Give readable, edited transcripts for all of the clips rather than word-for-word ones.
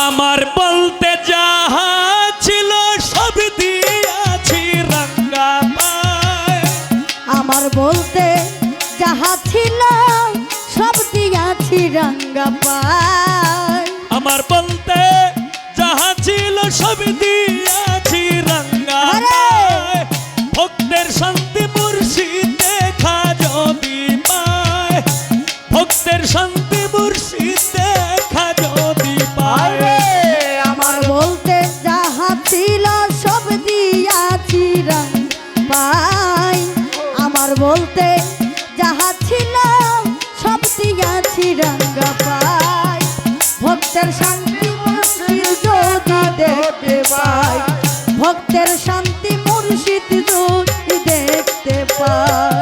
আমার বলতে যাহা ছিল সব দিয়াছি রাঙ্গা পায়। আমার বলতে যাহা ছিল সব দিয়াছি রাঙ্গা পায়। আমার বলতে যাহা ছিল সব দিয়াছি রাঙ্গা পায়। ভক্তের শান্তি মুর্শিদ দেখা যদি পায়, ভক্তের শান্তি মুর্শিদ দেখা যদি পায়। আমার বলতে যাহা ছিল সব দিয়াছি রাঙ্গা পায়। আমার বলতে যাহা ছিল সব দিয়াছি রাঙ্গা পায়। ভক্তের শান্তি মুর্শিদ যদি দেখতে পাই, ভক্তের শান্তি মুর্শিদ যদি দেখতে পাই।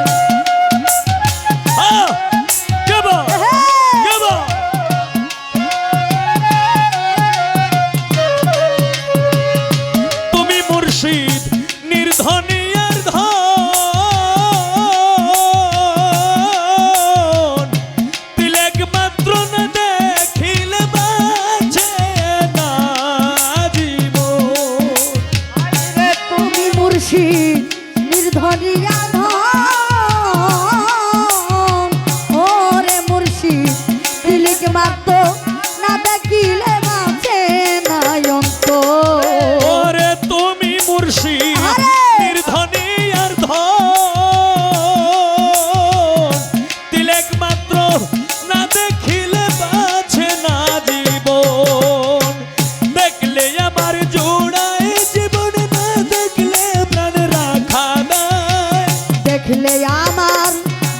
তুমি মুর্শিদ নির্ধনী আর ধন, তিলক মাত্র না দেখিলে বাঁচে না জীবন। তুমি মুর্শিদ নির্ধনী আর ধন, ওরে মুর্শিদ তিলক মাত্র না দেখিলে বাঁচে না অন্তর। ওরে তুমি মুর্শিদ নির্ধনী আর ধন, তিলক মাত্র না দেখিলে বাঁচে না জীবন। দেখলে আমার জোড়ায় জীবন, না দেখলে প্রাণ রাখা নাই। দেখলে আমার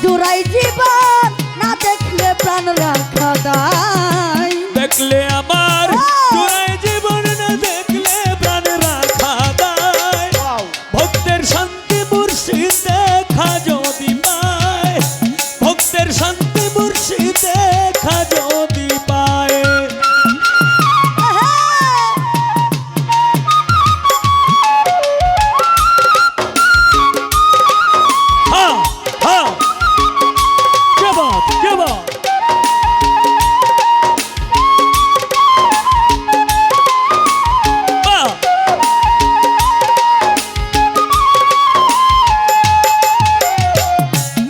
জোড়াই জীবন, না দেখলে প্রাণ রাখা দায়। দেখলে আমার জোড়ায় জীবন, না দেখলে প্রাণ রাখা দায়। ভক্তের শান্তি মুর্শিদ দেখা যদি পায়, ভক্তের শান্তি মুর্শিদ দেখা যদি পায়। হ্যাঁ হ্যাঁ, কে বাত কে বাত।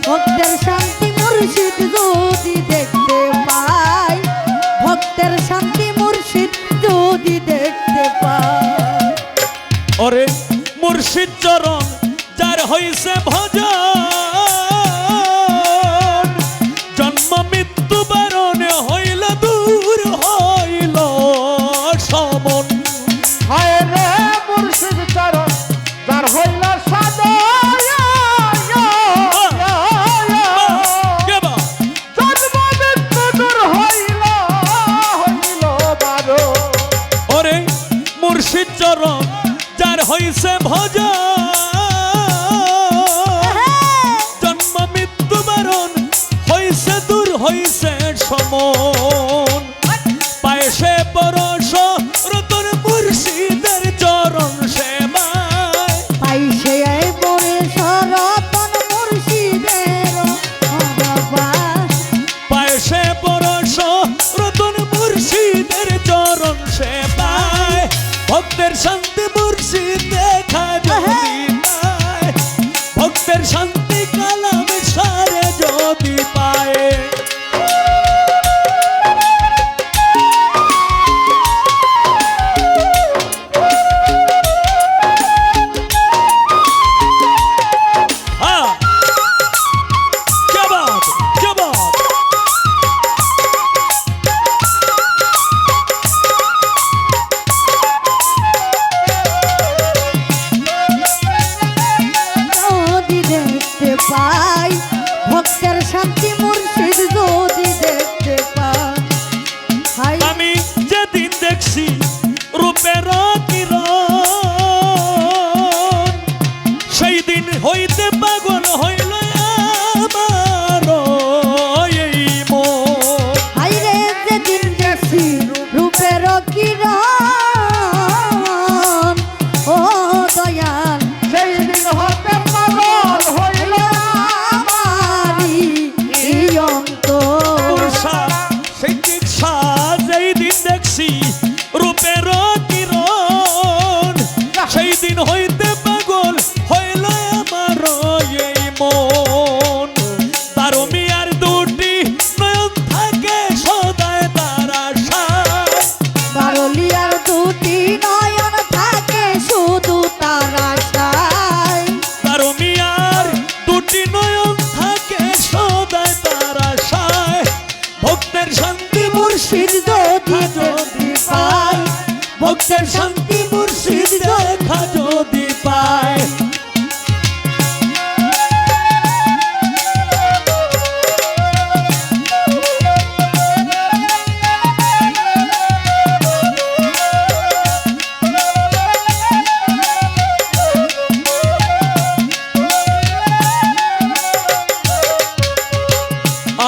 ভক্তের শান্তি মুর্শিদ যদি দেখতে পাই, ভক্তের শান্তি মুর্শিদ যদি দেখতে পাই। ওরে মুর্শিদ চরণ যার হইছে ভজন, জন্ম মৃত্যু বারণ হইল দূর হইল সমন। হায় রে মুর্শিদ চরণ যার হইল সাদয়, কে বা? জন্ম মৃত্যু দূর হইল হইল বারো। ওরে মুর্শিদ চরণ যার হইছে ভজন, জন্ম মৃত্যু বারণ হইছে দূর হইছে সমন। পায় সে পরশ রতন মুর্শিদের চরণ সেবায়। পাইছে এই বরে সরতন মুর্শিদের অবাবাস। পায় সে পরশ রতন মুর্শিদের চরণ সেবায়। ভক্তের শান্তি মুর্শিদ দেখা যদি পায়, ভক্তের শান্তি কালাম সারে যদি পায়। হ্যাঁ, কে বাত কে বাত। যদি দেখতে পাই, ভক্তের শান্তি মুর্শিদ যদি দেখতে পাই। হাই আমি যেদিন দেখছি রূপের কিরণ, সেই দিন হইতে পাগল হইল আমার এই মন। হাই রে যেদিন দেখছি রূপের কিরণ, ও দয়াল সেই দিন হতে পাগল হইল আমারি অন্তর। সেই দিন যেই দিন দেখছি মুক্তির শান্তি মুর্শিদ দেখা যদি পায়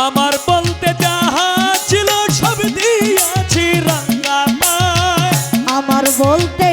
আমার বলতে যাহা ছিল সব দিয়াছি রাঙ্গা পায় আমার বলতে